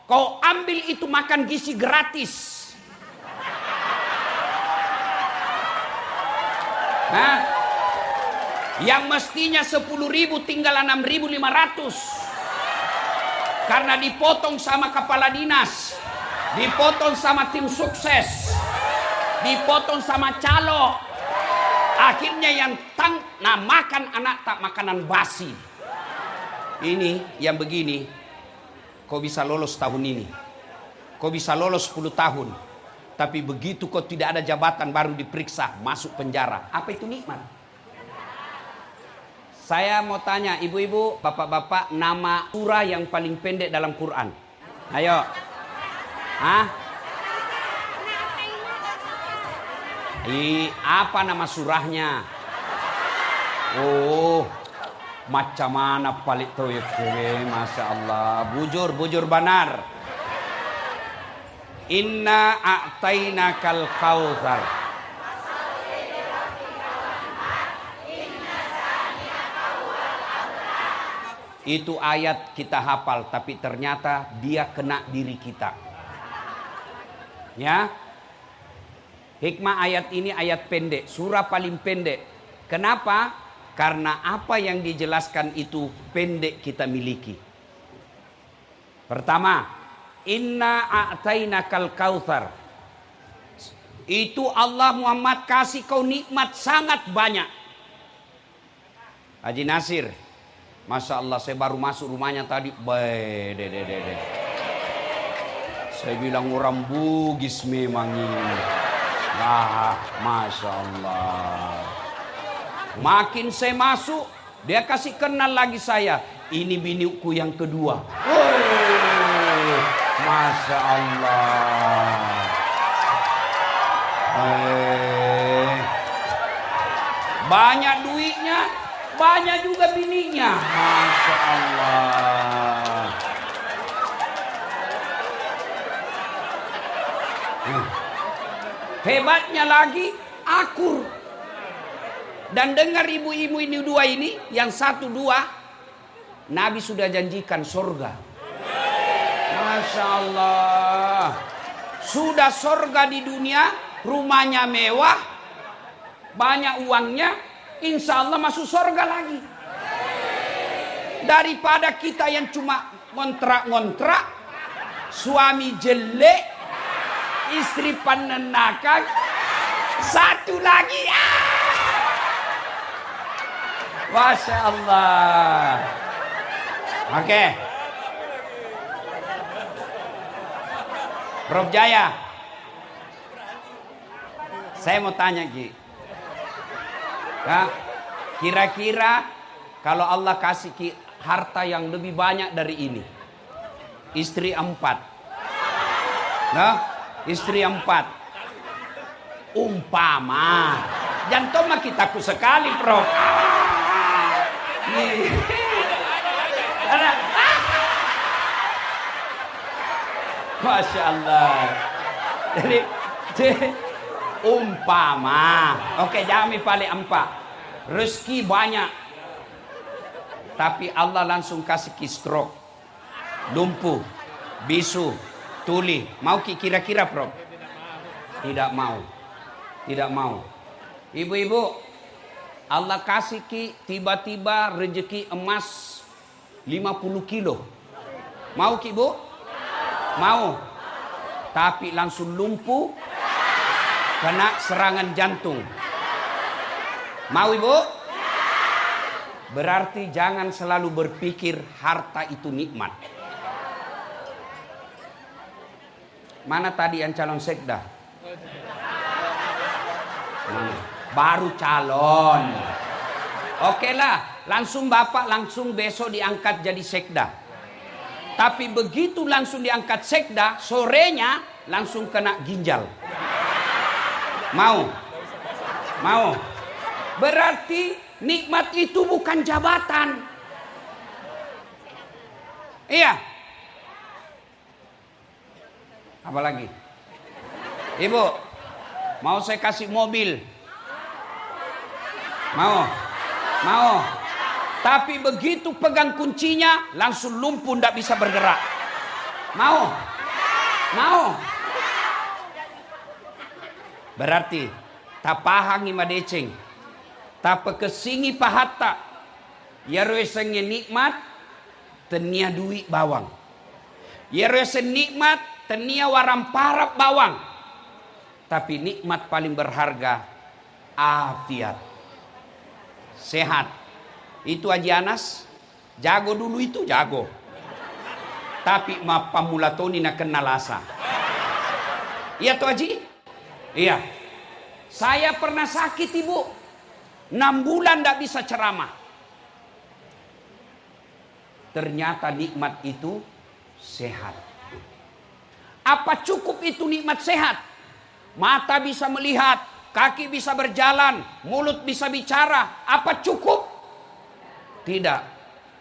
Kau ambil itu makan gizi gratis. Nah, yang mestinya 10.000 tinggal 6.500. Karena dipotong sama kepala dinas, dipotong sama tim sukses, dipotong sama calo. Akhirnya yang makan anak tak makanan basi. Ini yang begini, kau bisa lolos tahun ini, kau bisa lolos 10 tahun. Tapi begitu kau tidak ada jabatan baru diperiksa, masuk penjara. Apa itu nikmat? Saya mau tanya ibu-ibu, bapak-bapak, nama surah yang paling pendek dalam Quran. Ayo. Hah? Apa nama surahnya? Oh, macam mana paling tahu ya, Masya Allah. Bujur banar. Inna a'tainakal kautsar. Itu ayat kita hafal, tapi ternyata dia kena diri kita. Ya. Hikmah ayat ini ayat pendek, surah paling pendek. Kenapa? Karena apa yang dijelaskan itu pendek kita miliki. Pertama, inna a'tainakal kautsar. Itu Allah Muhammad kasih kau nikmat sangat banyak. Haji Nasir, Masya Allah, saya baru masuk rumahnya tadi. Saya bilang orang Bugis memang ini. Ah, Masya Allah. Makin saya masuk, dia kasih kenal lagi saya. Ini biniku yang kedua. Masya Allah. Banyak duitnya, banyak juga bininya. Masya Allah. Hebatnya lagi, akur. Dan dengar ibu-ibu ini dua ini, yang satu dua, Nabi sudah janjikan surga. Masya Allah. Sudah surga di dunia, rumahnya mewah, banyak uangnya, insya Allah masuk surga lagi. Daripada kita yang cuma ngontrak-ngontrak, suami jelek, istri penenakan, satu lagi. Masya Allah. Oke. Prof Jaya, saya mau tanya Ki. Kira-kira kalau Allah kasih Ki harta yang lebih banyak dari ini, istri 4, nah, istri 4, umpama, jantung mah kita takut sekali, Prof. Masya Allah. Jadi umpama, oke, jami paling 4, rezeki banyak, tapi Allah langsung kasih ki stroke, lumpuh, bisu, tuli. Mau ki kira-kira, Prof? Tidak mau. Tidak mau. Ibu-ibu, Allah kasih ki tiba-tiba rezeki emas 50 kilo. Mau ki, Bu? Mau. Tapi langsung lumpuh, kena serangan jantung. Mau, Ibu? Berarti jangan selalu berpikir harta itu nikmat. Mana tadi yang calon sekda? Baru calon. Oke lah, langsung Bapak langsung besok diangkat jadi sekda. Tapi begitu langsung diangkat sekda, sorenya langsung kena ginjal. Mau? Mau? Berarti nikmat itu bukan jabatan. Iya. Apalagi? Ibu, mau saya kasih mobil? Mau? Mau? Tapi begitu pegang kuncinya, langsung lumpuh, tidak bisa bergerak. Mau? Mau? Berarti tapahangi madeceng. Tapa kesingi pahatta. Ya resengnya nikmat. Tenia duit bawang. Ya resen nikmat. Tenia waramparap bawang. Tapi nikmat paling berharga. Afiat. Sehat. Itu Haji Anas. Jago dulu itu jago. Tapi ma pamulatoni na kenal asa. Iya tuh Haji? Iya. Saya pernah sakit ibu. 6 bulan tidak bisa ceramah. Ternyata nikmat itu sehat. Apa cukup itu nikmat sehat? Mata bisa melihat, kaki bisa berjalan, mulut bisa bicara. Apa cukup? Tidak.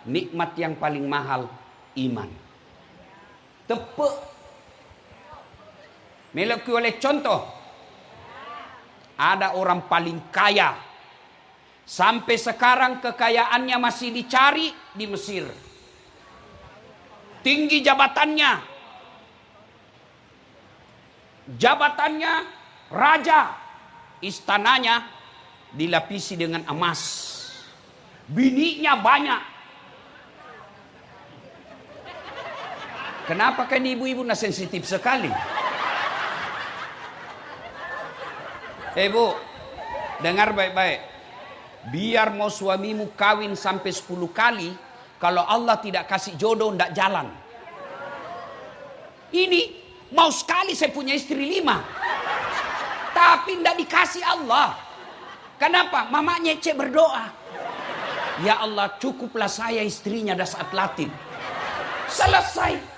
Nikmat yang paling mahal, iman. Tepuk. Meleki oleh contoh. Ada orang paling kaya. Sampai sekarang kekayaannya masih dicari di Mesir. Tinggi jabatannya. Jabatannya raja. Istananya dilapisi dengan emas. Bininya banyak. Kenapa kan ibu-ibu sensitif sekali? Bu, dengar baik-baik. Biar mau suamimu kawin sampai 10 kali, kalau Allah tidak kasih jodoh, tidak jalan. Ini mau sekali saya punya istri 5, tapi tidak dikasih Allah. Kenapa? Mamanya cek berdoa. Ya Allah, cukuplah saya istrinya dah saat latih. Selesai.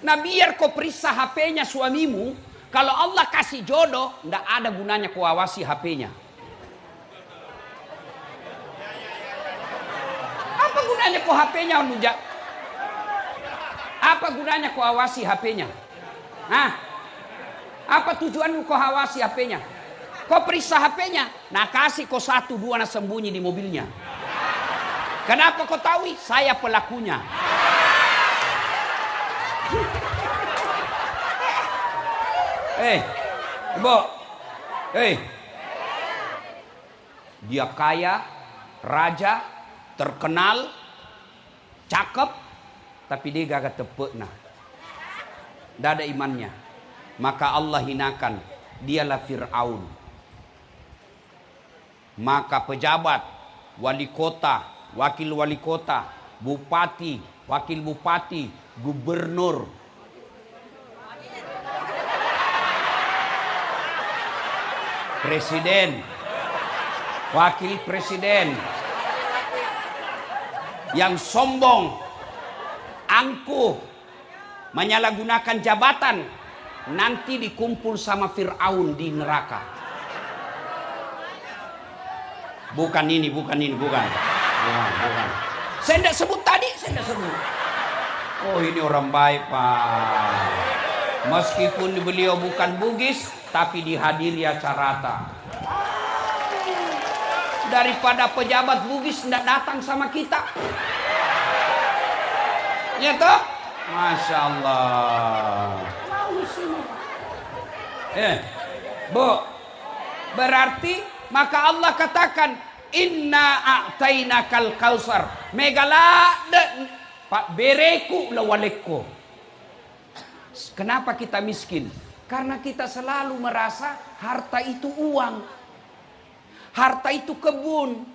Nah biar kau periksa HP-nya suamimu, kalau Allah kasih jodoh, tidak ada gunanya kau awasi HP-nya. Apa gunanya kau HP-nya? Apa gunanya kau awasi HP-nya? Hah? Apa tujuanmu kau awasi HP-nya? Kau periksa HP-nya, nah kasih kau 1, 2 nak sembunyi di mobilnya. Kenapa kau tahu? Saya pelakunya. Ibu. Dia kaya, raja, terkenal, cakep, tapi dia gak tepuk nah. Tidak ada imannya. Maka Allah hinakan. Dialah Fir'aun. Maka pejabat, wali kota, wakil wali kota, bupati, wakil bupati, gubernur, presiden, wakil presiden yang sombong, angkuh, menyalahgunakan jabatan, nanti dikumpul sama Fir'aun di neraka. Bukan. Saya tidak sebut tadi, saya tidak sebut. Oh ini orang baik Pak. Meskipun beliau bukan Bugis, tapi dihadiri acara. Daripada pejabat Bugis tidak datang sama kita. Ya toh? Masya Allah. Bu, berarti maka Allah katakan inna a'tainakal kausar megalade pak bereku lawaleko. Kenapa kita miskin? Karena kita selalu merasa harta itu uang, harta itu kebun,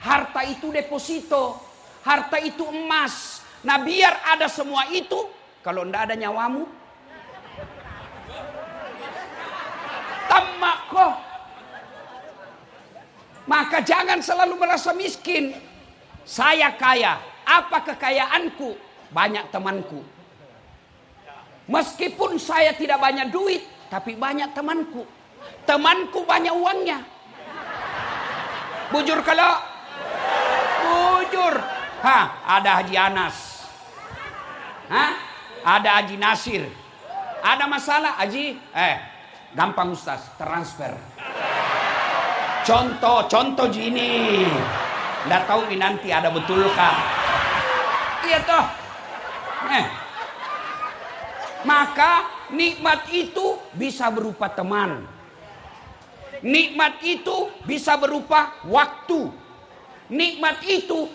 harta itu deposito, harta itu emas. Nah biar ada semua itu, kalau tidak ada nyawamu, tamak kok. Maka jangan selalu merasa miskin. Saya kaya. Apa kekayaanku? Banyak temanku. Meskipun saya tidak banyak duit, tapi banyak temanku. Temanku banyak uangnya. Bujur kalau? Bujur. Ada Haji Anas. Ada Haji Nasir. Ada masalah Haji? Gampang Ustaz, transfer. Contoh gini. Nggak tahu nanti ada betulkah? Iya toh. Maka nikmat itu bisa berupa teman. Nikmat itu bisa berupa waktu. Nikmat itu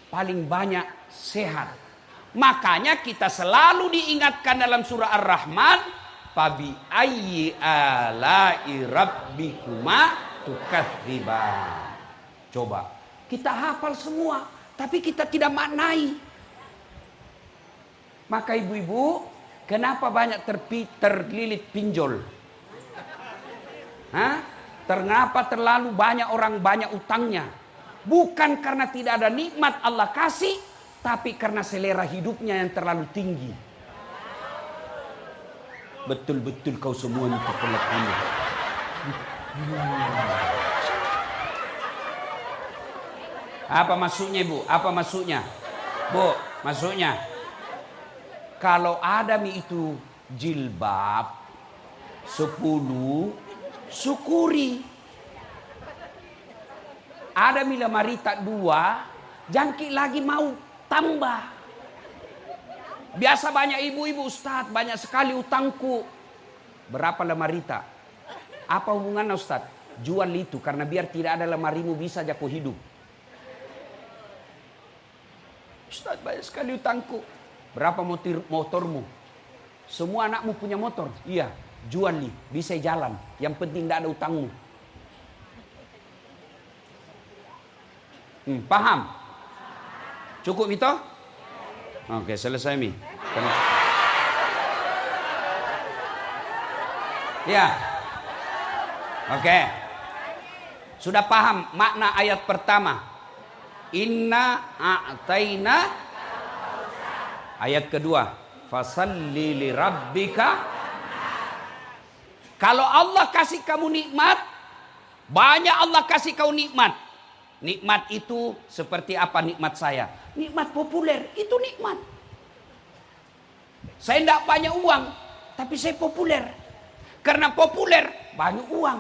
paling banyak sehat. Makanya kita selalu diingatkan dalam surah Ar-Rahman, fabi ayyi ala'i rabbikuma tukadziban. Coba, kita hafal semua, tapi kita tidak maknai. Maka ibu-ibu, kenapa banyak terlilit pinjol? Kenapa terlalu banyak orang banyak utangnya? Bukan karena tidak ada nikmat Allah kasih, tapi karena selera hidupnya yang terlalu tinggi. Betul-betul kau semua ini kepelakunya. Apa maksudnya, Bu? Apa maksudnya? Bu, maksudnya kalau Adam itu jilbab 10, syukuri. Ada mila marita 2, jangki lagi mau tambah. Biasa banyak ibu-ibu, Ustaz, banyak sekali utangku. Berapa lemarita? Apa hubungannya, Ustaz? Jual itu karena biar tidak ada lemarimu bisa jago hidup. Ustaz, banyak sekali utangku. Berapa motormu? Semua anakmu punya motor? Iya, jual nih, bisa jalan. Yang penting tidak ada utangmu. Paham? Cukup itu? Oke, selesai Mi. Ya. Oke. Sudah paham makna ayat pertama? Inna a'taina. Ayat kedua, fasalli li rabbika. Kalau Allah kasih kamu nikmat, banyak Allah kasih kau nikmat. Nikmat itu seperti apa nikmat saya? Nikmat populer, itu nikmat. Saya tidak banyak uang, tapi saya populer. Karena populer, banyak uang.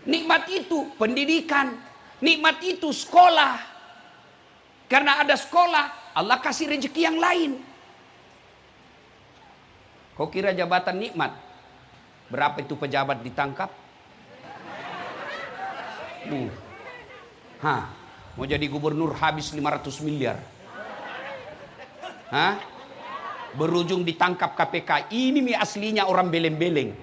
Nikmat itu pendidikan. Nikmat itu sekolah. Karena ada sekolah, Allah kasih rezeki yang lain. Kau kira jabatan nikmat? Berapa itu pejabat ditangkap? Mau jadi gubernur habis 500 miliar. Berujung ditangkap KPK. Ini mi aslinya orang beleng-beleng.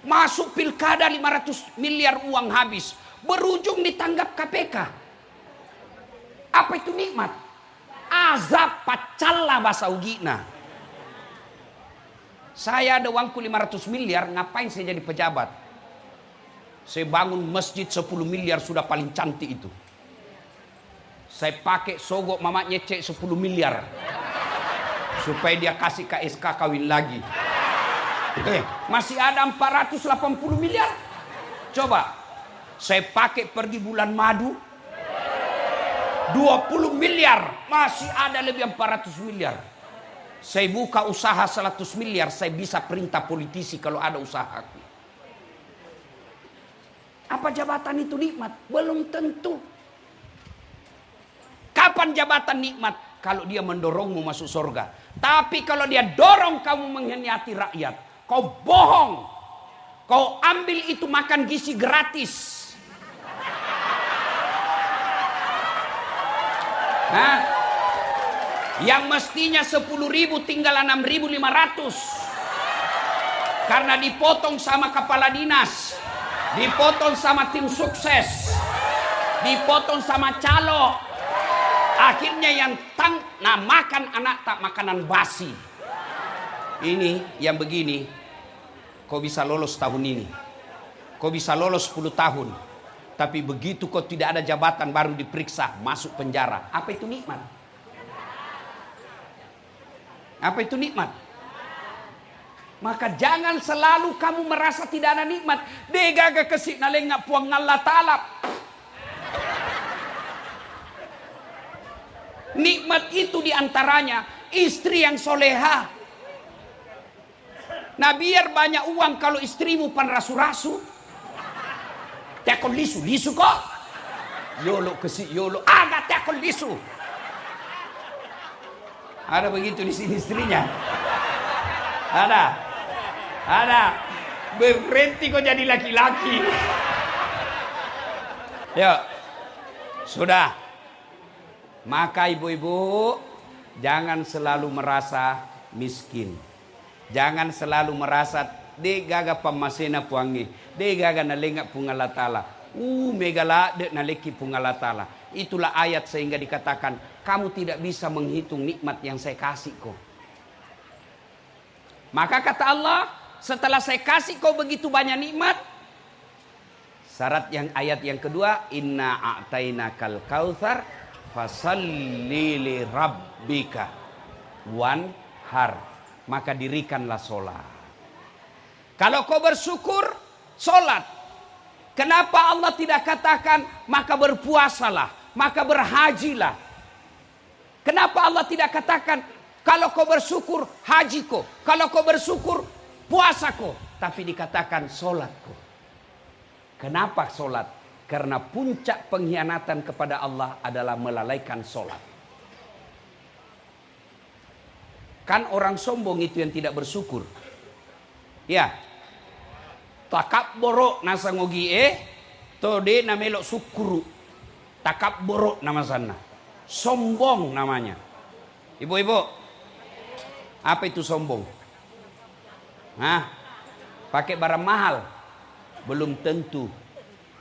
Masuk pilkada 500 miliar uang habis. Berujung ditangkap KPK. Apa itu nikmat? Azab pacalla bahasa ugina. Saya ada uangku 500 miliar, ngapain saya jadi pejabat? Saya bangun masjid 10 miliar sudah paling cantik itu. Saya pakai sogok mamanya cek 10 miliar. Supaya dia kasih KSK kawin lagi. Masih ada 480 miliar. Coba. Saya pakai pergi bulan madu 20 miliar. Masih ada lebih 400 miliar. Saya buka usaha 100 miliar. Saya bisa perintah politisi kalau ada usahaku. Apa jabatan itu nikmat? Belum tentu. Kapan jabatan nikmat? Kalau dia mendorongmu masuk surga. Tapi kalau dia dorong kamu mengkhianati rakyat, kau bohong. Kau ambil itu makan gizi gratis. Yang mestinya 10.000 tinggal 6.500. Karena dipotong sama kepala dinas, dipotong sama tim sukses, dipotong sama calo. Akhirnya yang makan anak tak makanan basi. Ini yang begini, kau bisa lolos tahun ini, kau bisa lolos 10 tahun. Tapi begitu kau tidak ada jabatan baru diperiksa, masuk penjara. Apa itu nikmat? Apa itu nikmat? Maka jangan selalu kamu merasa tidak ada nikmat. Degaga kesik naleng ngak puang Allah Ta'ala. Nikmat itu diantaranya istri yang soleha. Nah biar banyak uang kalau istrimu pan rasu-rasu. Tekol lisu kok. Yolo kesik yolo. Agak tekol lisu. Ada begitu di sini istrinya? Ada. Ada. Berhenti kok jadi laki-laki. Yuk. Sudah. Maka ibu-ibu, jangan selalu merasa miskin. Jangan selalu merasa de gaga pamasena puangi, de gaga nalengak pungala tala. Megala de naleki pungala tala. Itulah ayat sehingga dikatakan kamu tidak bisa menghitung nikmat yang saya kasih kau. Maka kata Allah, setelah saya kasih kau begitu banyak nikmat, syarat yang ayat yang kedua, inna a'tainakal kautsar fasalli li rabbika wanhar, maka dirikanlah sholat. Kalau kau bersyukur, sholat. Kenapa Allah tidak katakan maka berpuasalah, maka berhajilah? Kenapa Allah tidak katakan kalau kau bersyukur haji kau, kalau kau bersyukur puasa kau, tapi dikatakan sholat kau? Kenapa sholat? Karena puncak pengkhianatan kepada Allah adalah melalaikan sholat. Kan orang sombong itu yang tidak bersyukur. Ya. Takap borok nasa ngogi tode namelok sukuru. Takap borok nama sana. Sombong namanya. Ibu-ibu, apa itu sombong? Hah? Pakai barang mahal? Belum tentu.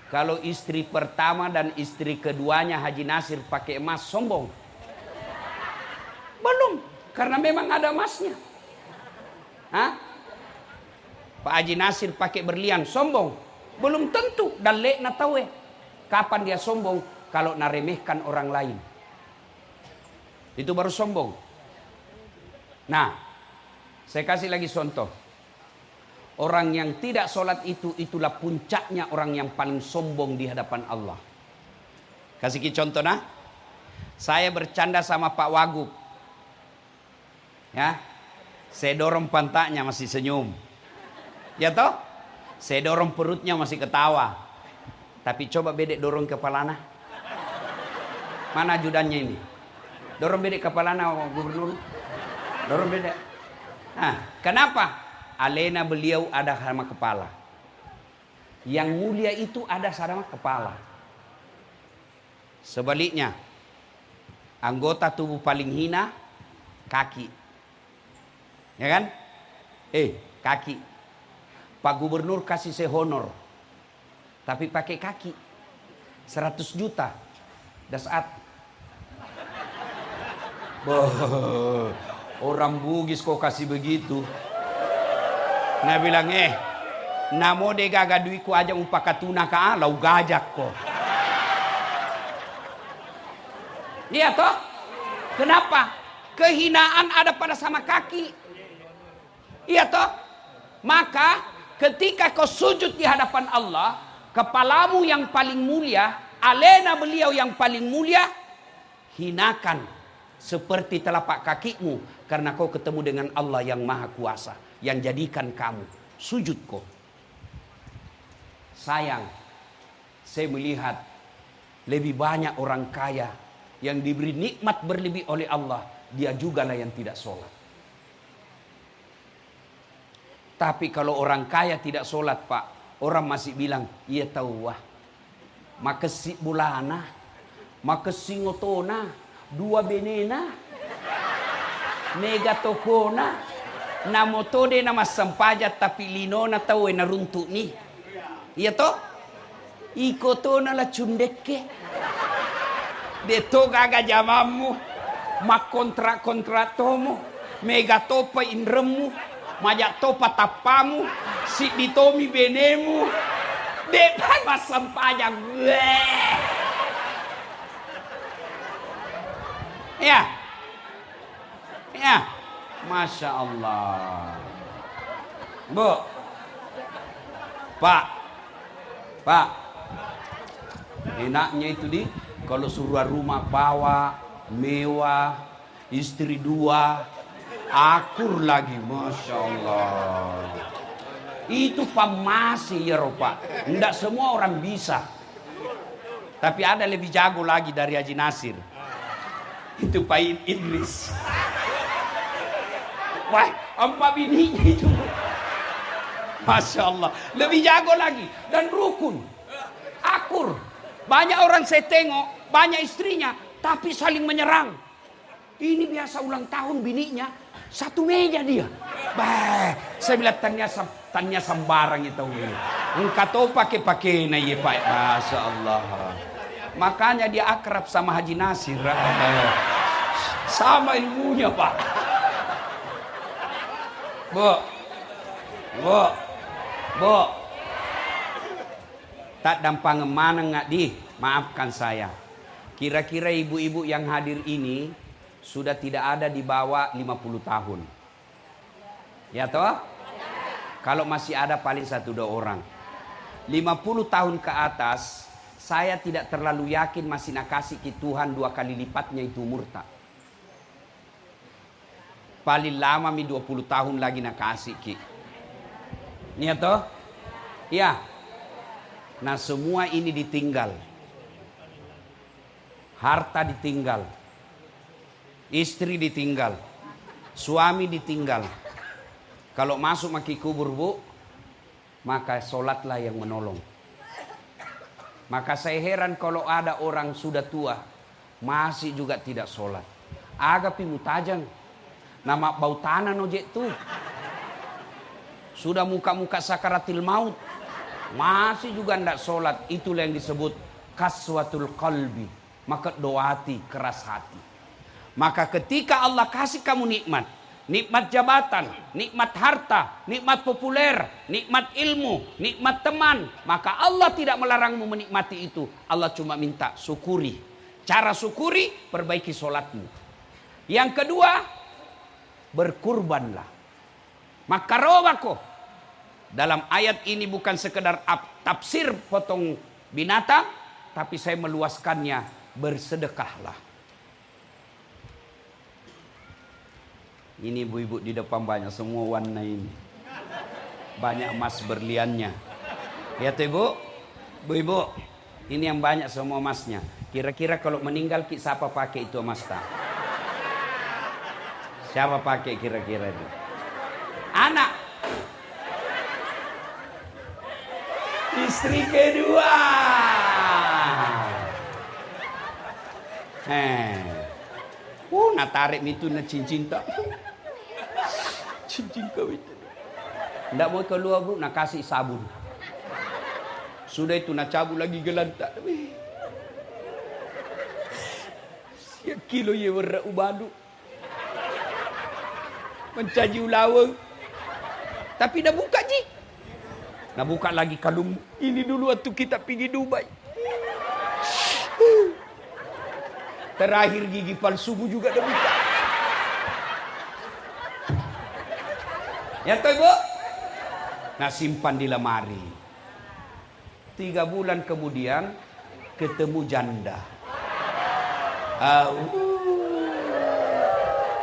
Kalau istri pertama dan istri keduanya Haji Nasir pakai emas, sombong? Belum, karena memang ada emasnya. Hah? Pak Haji Nasir pakai berlian, sombong? Belum tentu. Dan lek na tahu kapan dia sombong? Kalau naremehkan orang lain. Itu baru sombong. Nah, saya kasih lagi contoh. Orang yang tidak sholat itu, itulah puncaknya orang yang paling sombong di hadapan Allah. Kasih contoh nah. Saya bercanda sama Pak Wagub. Ya, saya dorong pantatnya masih senyum. Ya toh? Saya dorong perutnya masih ketawa. Tapi coba bedek dorong kepalana. Mana ajudannya ini? Dorong bedek kepalana gubernur. Dorong bedek. Nah, kenapa? Alena beliau ada sama kepala. Yang mulia itu ada sama kepala. Sebaliknya, anggota tubuh paling hina kaki. Ya kan? Kaki. Pak Gubernur kasih saya honor. Tapi pakai kaki. 100 juta. Dasat. Orang Bugis kok kasih begitu. Nah bilang namo de gagadui ku aja umpakatuna ka lau gajak ko. Iya toh? Kenapa? Kehinaan ada pada sama kaki. Iya toh? Maka ketika kau sujud di hadapan Allah, kepalamu yang paling mulia, alena beliau yang paling mulia, hinakan seperti telapak kakimu, karena kau ketemu dengan Allah yang maha kuasa, yang jadikan kamu sujud kau. Sayang, saya melihat lebih banyak orang kaya yang diberi nikmat berlebih oleh Allah, dia jugalah yang tidak sholat. Tapi kalau orang kaya tidak sholat Pak, orang masih bilang, iya tahu wah. Makesi bulana, makesi ngotona, 2 benena, mega tokona, namotode nama sampajat tapi linona tahu na runtuk ni. Iya toh? Ikotona la cundekke. Deto gaga jamamu, mak kontrak tomo, mega topa indremu. Majak topa tapamu, si ditomi benemu, depan masam pajang. Ya, Masya Allah. Bu, Pak, enaknya itu kalau suruh rumah bawa, mewah, istri 2. Akur lagi, Masya Allah. Itu pamasi ya Pak. Tidak semua orang bisa. Tapi ada lebih jago lagi dari Haji Nasir. Itu Pak Idris. Wah, 4 bininya itu. Masya Allah. Lebih jago lagi. Dan rukun. Akur. Banyak orang saya tengok, banyak istrinya, tapi saling menyerang. Ini biasa ulang tahun bininya, satu meja dia. Bah, saya bilang tanya sembarang itu. Engkau tahu pakai na ye Pak. Masya Allah. Makanya dia akrab sama Haji Nasir. Sama ilmunya Pak. Bu. Tak dampang mana nggak di? Maafkan saya. Kira-kira ibu-ibu yang hadir ini sudah tidak ada di bawah 50 tahun. Ya toh? Kalau masih ada paling 1-2 orang. 50 tahun ke atas, saya tidak terlalu yakin masih nak kasih ke Tuhan 2 kali lipatnya itu murtad. Paling lama 20 tahun lagi nak kasih ki. Iya toh? Iya. Nah semua ini ditinggal. Harta ditinggal. Istri ditinggal. Suami ditinggal. Kalau masuk maki kubur bu, maka sholatlah yang menolong. Maka saya heran kalau ada orang sudah tua, masih juga tidak sholat. Agapi mutajang. Nama bau tanah nojek tuh. Sudah muka-muka sakaratil maut. Masih juga tidak sholat. Itulah yang disebut kaswatul qalbi. Maka doati, keras hati. Maka ketika Allah kasih kamu nikmat. Nikmat jabatan, nikmat harta, nikmat populer, nikmat ilmu, nikmat teman. Maka Allah tidak melarangmu menikmati itu. Allah cuma minta syukuri. Cara syukuri, perbaiki sholatmu. Yang kedua, berkurbanlah. Maka robako. Dalam ayat ini bukan sekedar tafsir potong binatang, tapi saya meluaskannya, bersedekahlah. Ini ibu-ibu di depan banyak semua warna ini. Banyak emas berliannya. Lihat ibu, ibu, ini yang banyak semua emasnya. Kira-kira kalau meninggal siapa pakai itu emas tak? Siapa pakai kira-kira itu? Anak. Istri kedua. Nak tarik itu nak cincin tak? Cincin kau itu. Ndak mau keluar bu, nak kasih sabun. Sudah itu nak cabut lagi gelantak. Siap kilo ye warna ubadu. Mencaji ulawang. Tapi dah buka ji. Nak buka lagi kalung. Ini dulu waktu kita pergi Dubai. Terakhir gigi palsu juga dah buka. Ya toh ibu? Nah simpan di lemari. 3 bulan kemudian ketemu janda.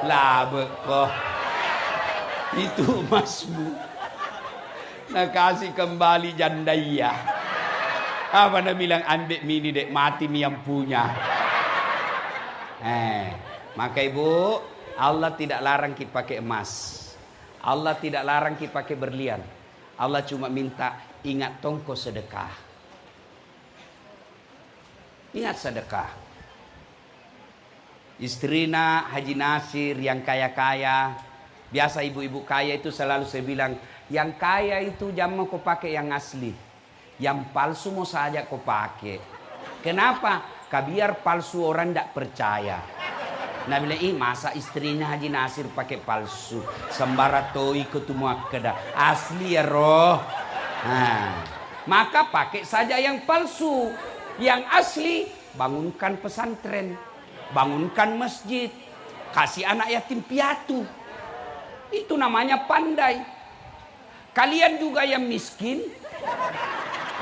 Lah bekoh. Itu masmu. Nah kasih kembali janda iya. Apa nak bilang ambek mini dek mati mi yang punya. Maka ibu, Allah tidak larang kita pakai emas. Allah tidak larang kita pakai berlian. Allah cuma minta ingat tongko sedekah. Ingat sedekah. Istrina Haji Nasir yang kaya-kaya. Biasa ibu-ibu kaya itu selalu saya bilang, yang kaya itu jangan kau pakai yang asli. Yang palsu mau saja kau pakai. Kenapa? Biar palsu orang tidak percaya. Nah bilang, masa istrinya Haji Nasir pakai palsu. Sembara to ikut muakkadah. Asli ya roh. Nah, maka pakai saja yang palsu. Yang asli, bangunkan pesantren. Bangunkan masjid. Kasih anak yatim piatu. Itu namanya pandai. Kalian juga yang miskin,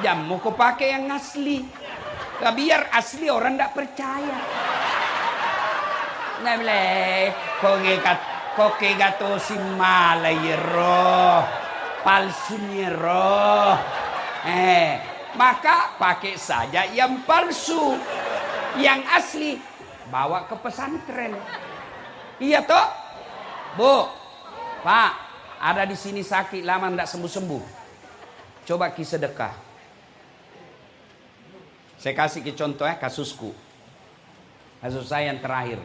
jangan mau kau pakai yang asli. Biar asli orang tidak percaya. Nah boleh, kau kegato si malay roh, palsunya roh. Maka pakai saja yang palsu, yang asli bawa ke pesantren. Iya toh, bu. Pak, ada di sini sakit lama tidak sembuh-sembuh. Coba ki sedekah. Saya kasih ki contoh kasusku. Kasus saya yang terakhir.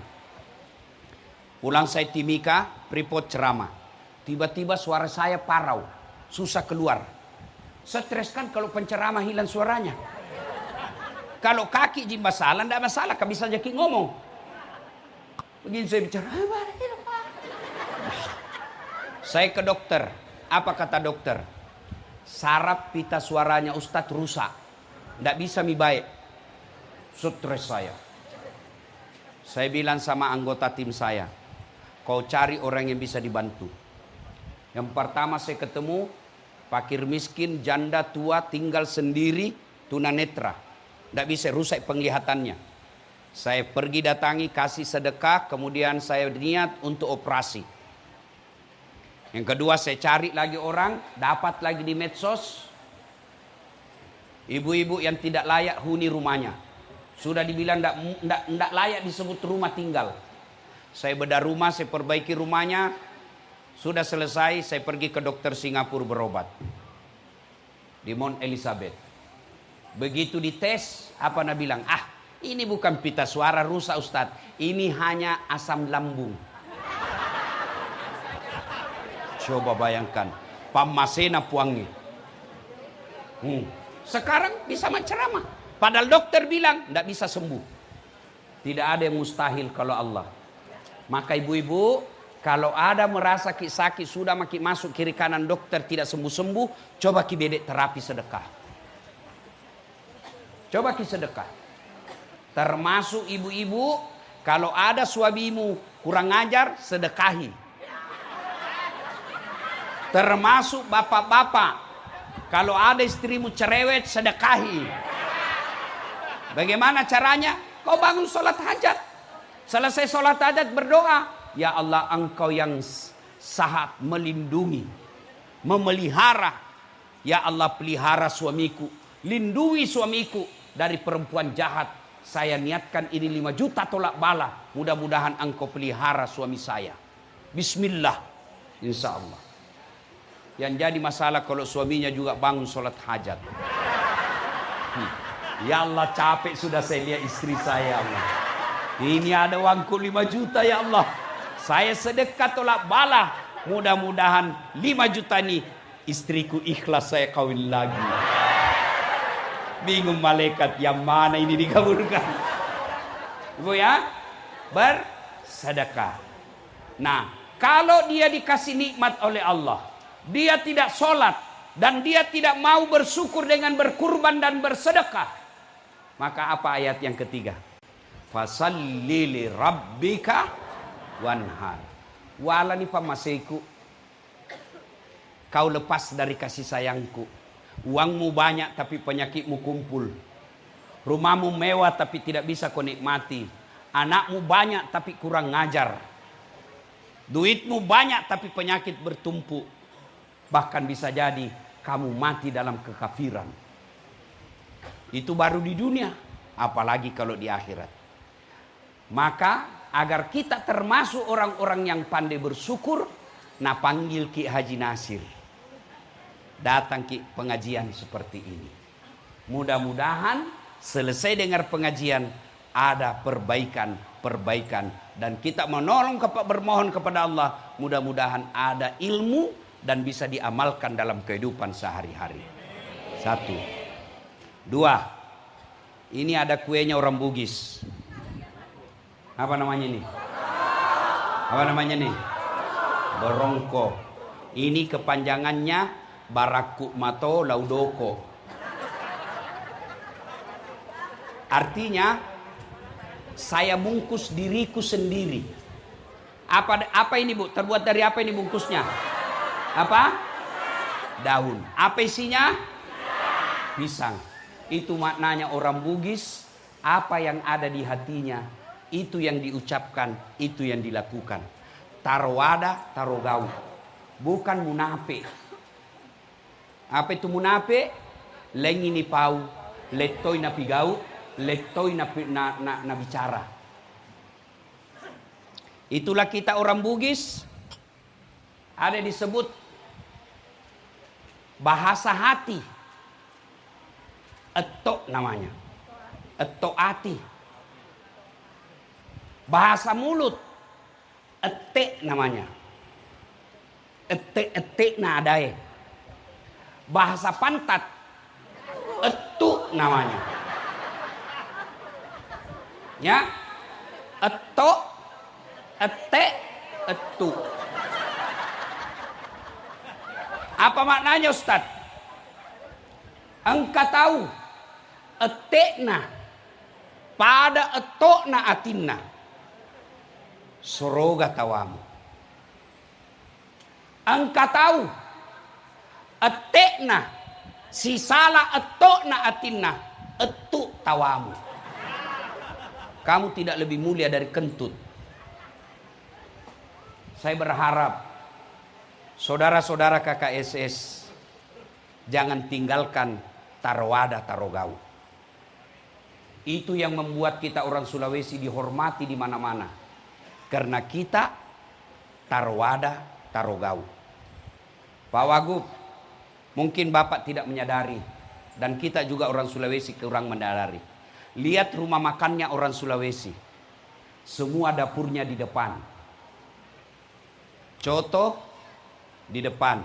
Pulang saya Timika, Pripot ceramah. Tiba-tiba suara saya parau, susah keluar. Stres kan kalau penceramah hilang suaranya. Kalau kaki jimba salah, tidak masalah, kan bisa jadi ngomong. Begini saya bicara, saya ke dokter. Apa kata dokter? Saraf pita suaranya Ustadz rusak, tidak bisa mi baik. Stres saya. Saya bilang sama anggota tim saya, kau cari orang yang bisa dibantu. Yang pertama saya ketemu fakir miskin, janda tua, tinggal sendiri, tunanetra, tidak bisa, rusak penglihatannya. Saya pergi datangi, kasih sedekah, kemudian saya niat untuk operasi. Yang kedua saya cari lagi orang, dapat lagi di medsos, ibu-ibu yang tidak layak huni rumahnya. Sudah dibilang tidak layak disebut rumah tinggal. Saya bedah rumah, saya perbaiki rumahnya. Sudah selesai, saya pergi ke dokter Singapura berobat. Di Mount Elizabeth. Begitu dites, apa nak bilang? Ini bukan pita suara rusak Ustadz. Ini hanya asam lambung. Coba bayangkan. Pamasena puangi. Sekarang bisa menceramah. Padahal dokter bilang, tidak bisa sembuh. Tidak ada yang mustahil kalau Allah. Maka ibu-ibu, kalau ada merasa sakit sudah makin masuk kiri kanan dokter tidak sembuh-sembuh, coba ki bedek terapi sedekah. Coba ki sedekah. Termasuk ibu-ibu, kalau ada suamimu kurang ajar, sedekahi. Termasuk bapak-bapak, kalau ada istrimu cerewet, sedekahi. Bagaimana caranya? Kau bangun sholat hajat. Selesai sholat hajat berdoa. Ya Allah, Engkau yang sahat melindungi, memelihara. Ya Allah, pelihara suamiku, lindungi suamiku dari perempuan jahat. Saya niatkan ini 5 juta tolak bala. Mudah-mudahan Engkau pelihara suami saya. Bismillah. Insya Allah. Yang jadi masalah kalau suaminya juga bangun sholat hajat. Ya Allah, capek sudah saya lihat istri saya, Allah. Ini ada uangku 5 juta ya Allah. Saya sedekah tolak bala. Mudah-mudahan 5 juta ini istriku ikhlas saya kawin lagi. Bingung malaikat yang mana ini dikabulkan. Ibu ya, bersedekah. Nah, kalau dia dikasih nikmat oleh Allah, dia tidak sholat, dan dia tidak mau bersyukur dengan berkurban dan bersedekah, maka apa ayat yang ketiga? Fasalli li rabbika wanhar. Walani pamaseku, kau lepas dari kasih sayangku. Uangmu banyak tapi penyakitmu kumpul. Rumahmu mewah tapi tidak bisa kau nikmati. Anakmu banyak tapi kurang ngajar. Duitmu banyak tapi penyakit bertumpuk. Bahkan bisa jadi kamu mati dalam kekafiran. Itu baru di dunia, apalagi kalau di akhirat. Maka agar kita termasuk orang-orang yang pandai bersyukur, nah panggil Ki Haji Nasir. Datang Ki pengajian seperti ini. Mudah-mudahan selesai dengar pengajian ada perbaikan dan kita bermohon kepada Allah, mudah-mudahan ada ilmu dan bisa diamalkan dalam kehidupan sehari-hari. 1, 2. Ini ada kuenya orang Bugis. Apa namanya nih? Apa namanya nih? Berongko. Ini kepanjangannya Barakuk Mato Laudoko. Artinya saya bungkus diriku sendiri. Apa ini Bu? Terbuat dari apa ini bungkusnya? Apa? Daun. Apa isinya? Pisang. Itu maknanya orang Bugis. Apa yang ada di hatinya, itu yang diucapkan, itu yang dilakukan. Taruh wadah, taruh gaul. Bukan munafik. Apa itu munafik? Lengi ni pau, letoi na pigau, letoi na bicara. Itulah kita orang Bugis. Ada disebut bahasa hati. Etok namanya. Etok hati. Bahasa mulut. Etek namanya. Etek na adae. Bahasa pantat. Etuk namanya. Ya. Etok, etek, etuk. Apa maknanya Ustaz? Engkau tahu etekna pada etokna atinna soroga tawamu. Engkau tahu etekna si salah etokna atinna etuk tawamu. Kamu tidak lebih mulia dari kentut. Saya berharap saudara-saudara KKSS jangan tinggalkan tarwada tarogau. Itu yang membuat kita orang Sulawesi dihormati di mana-mana. Karena kita tarwada tarogau. Pak Wagub, mungkin Bapak tidak menyadari dan kita juga orang Sulawesi kurang menyadari. Lihat rumah makannya orang Sulawesi. Semua dapurnya di depan. Coto di depan.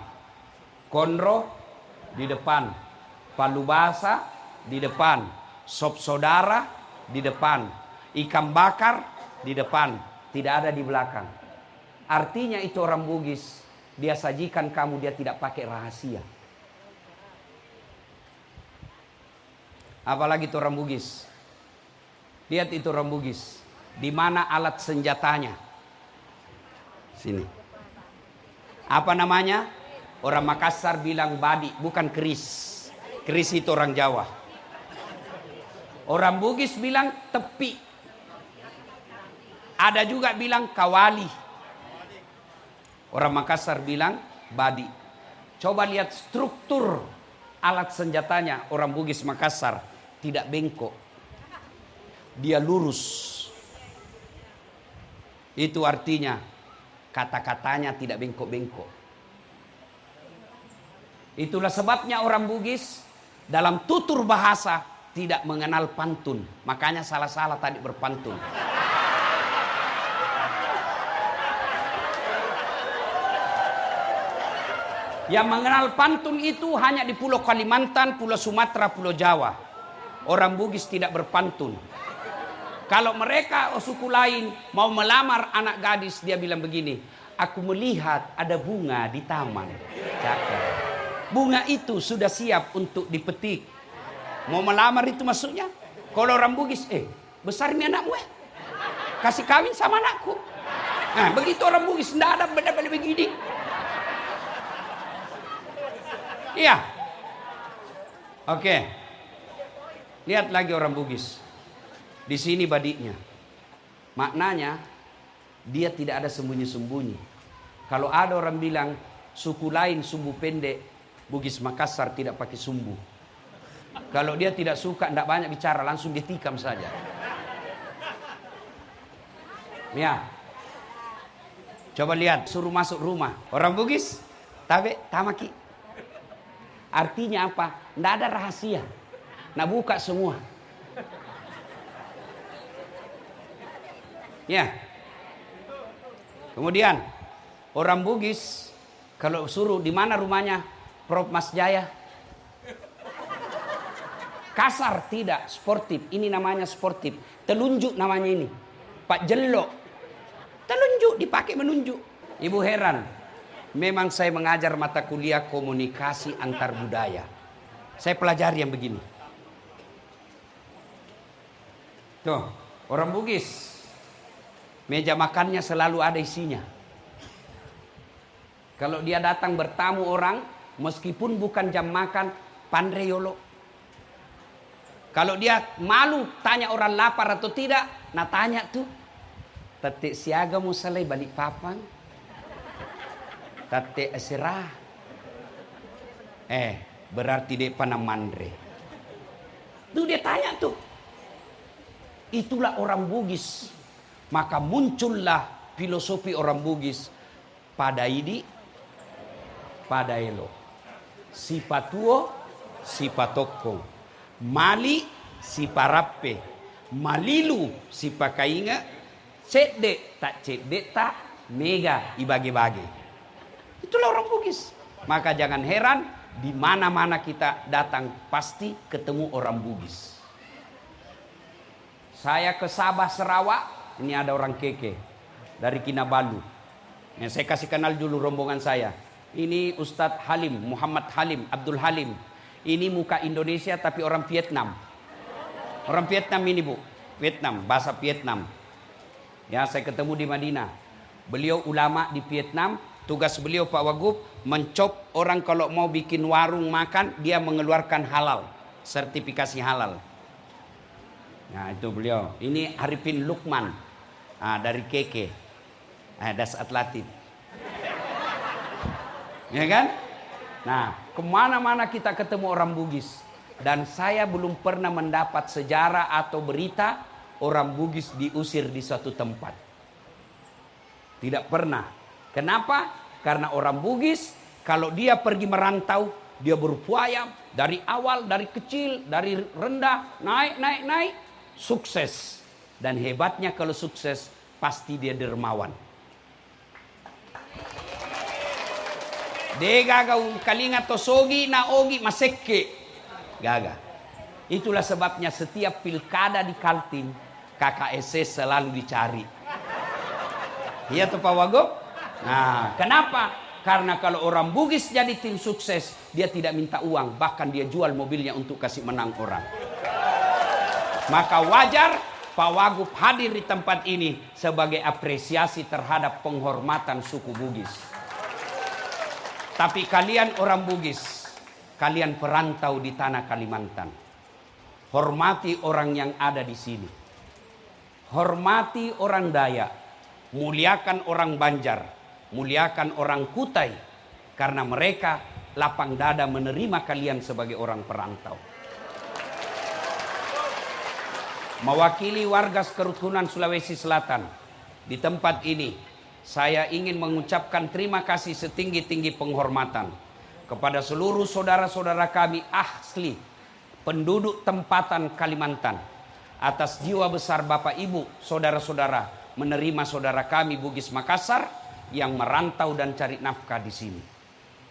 Konro di depan. Palu basah di depan. Sop saudara di depan. Ikan bakar di depan. Tidak ada di belakang. Artinya itu orang Bugis. Dia sajikan kamu, dia tidak pakai rahasia. Apalagi itu orang Bugis. Lihat itu orang Bugis. Di mana alat senjatanya? Sini. Apa namanya? Orang Makassar bilang badi, bukan keris. Keris itu orang Jawa. Orang Bugis bilang tepi. Ada juga bilang kawali. Orang Makassar bilang badi. Coba lihat struktur alat senjatanya orang Bugis Makassar. Tidak bengkok. Dia lurus. Itu artinya kata-katanya tidak bengkok-bengkok. Itulah sebabnya orang Bugis dalam tutur bahasa tidak mengenal pantun. Makanya salah-salah tadi berpantun. Yang mengenal pantun itu hanya di Pulau Kalimantan, Pulau Sumatera, Pulau Jawa. Orang Bugis tidak berpantun. Kalau mereka suku lain mau melamar anak gadis, dia bilang begini, aku melihat ada bunga di taman. Cakep. Bunga itu sudah siap untuk dipetik. Mau melamar itu maksudnya. Kalau orang Bugis, besar ini anakmu kasih kawin sama anakku. Nah, begitu orang Bugis, tidak ada beda-beda begini. Iya. Oke. Lihat lagi orang Bugis. Di sini badinya. Maknanya dia tidak ada sembunyi-sembunyi. Kalau ada orang bilang suku lain sumbu pendek, Bugis Makassar tidak pakai sumbu. Kalau dia tidak suka, tidak banyak bicara, langsung ditikam saja. Ya. Coba lihat, suruh masuk rumah. Orang Bugis, tabe, tamaki. Artinya apa? Tidak ada rahasia. Nah, buka semua. Ya. Kemudian orang Bugis kalau suruh di mana rumahnya Prof Mas Jaya? Kasar tidak, sportif. Ini namanya sportif. Telunjuk namanya ini. Pak Jello. Telunjuk dipakai menunjuk. Ibu heran. Memang saya mengajar mata kuliah komunikasi antar budaya. Saya pelajari yang begini. Tuh, orang Bugis. Meja makannya selalu ada isinya. Kalau dia datang bertamu orang, meskipun bukan jam makan, pandreyolo. Kalau dia malu tanya orang lapar atau tidak, nah tanya tuh. Tete siaga mau selai balik papan. Tete serah. Berarti dia panam mandre. Tuh dia tanya tuh. Itulah orang Bugis. Maka muncullah filosofi orang Bugis. Pada ini padaelo. Si patuo, si patoko. Mali, si parape. Malilu, si pakainga. Cedek tak mega ibagi-bagi. Itulah orang Bugis. Maka jangan heran, di mana-mana kita datang pasti ketemu orang Bugis. Saya ke Sabah, Sarawak, ini ada orang keke dari Kinabalu. Saya kasih kenal dulu rombongan saya. Ini Ustadz Halim, Muhammad Halim, Abdul Halim. Ini muka Indonesia tapi orang Vietnam. Orang Vietnam ini, Bu. Vietnam, bahasa Vietnam. Ya, saya ketemu di Madinah. Beliau ulama di Vietnam. Tugas beliau Pak Wagub mencop orang kalau mau bikin warung makan, dia mengeluarkan halal, sertifikasi halal. Nah itu beliau. Ini Arifin Lukman dari Keke, Das Atlatin. Ya kan? Nah kemana-mana kita ketemu orang Bugis. Dan saya belum pernah mendapat sejarah atau berita orang Bugis diusir di suatu tempat. Tidak pernah. Kenapa? Karena orang Bugis kalau dia pergi merantau, dia berupaya dari awal, dari kecil, dari rendah, naik, sukses. Dan hebatnya kalau sukses, pasti dia dermawan. Degaga kalinga tosogi na ogi masekke. Gaga. Itulah sebabnya setiap pilkada di Kaltim, KKSS selalu dicari. Iya tuh Pak Wagub? Nah, kenapa? Karena kalau orang Bugis jadi tim sukses, dia tidak minta uang, bahkan dia jual mobilnya untuk kasih menang orang. Maka wajar Pak Wagub hadir di tempat ini sebagai apresiasi terhadap penghormatan suku Bugis. Tapi kalian orang Bugis, kalian perantau di tanah Kalimantan. Hormati orang yang ada di sini. Hormati orang Dayak. Muliakan orang Banjar, muliakan orang Kutai, karena mereka lapang dada menerima kalian sebagai orang perantau. Mewakili warga kerukunan Sulawesi Selatan, di tempat ini saya ingin mengucapkan terima kasih setinggi-tinggi penghormatan kepada seluruh saudara-saudara kami asli penduduk tempatan Kalimantan atas jiwa besar Bapak Ibu, saudara-saudara menerima saudara kami Bugis Makassar yang merantau dan cari nafkah di sini.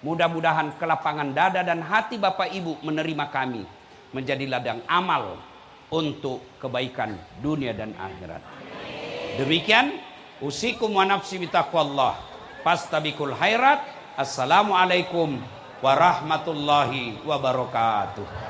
Mudah-mudahan kelapangan dada dan hati Bapak Ibu menerima kami menjadi ladang amal untuk kebaikan dunia dan akhirat. Demikian usikum wa nafsi bitaqwallah. Fastabikul khairat. Assalamualaikum warahmatullahi wabarakatuh.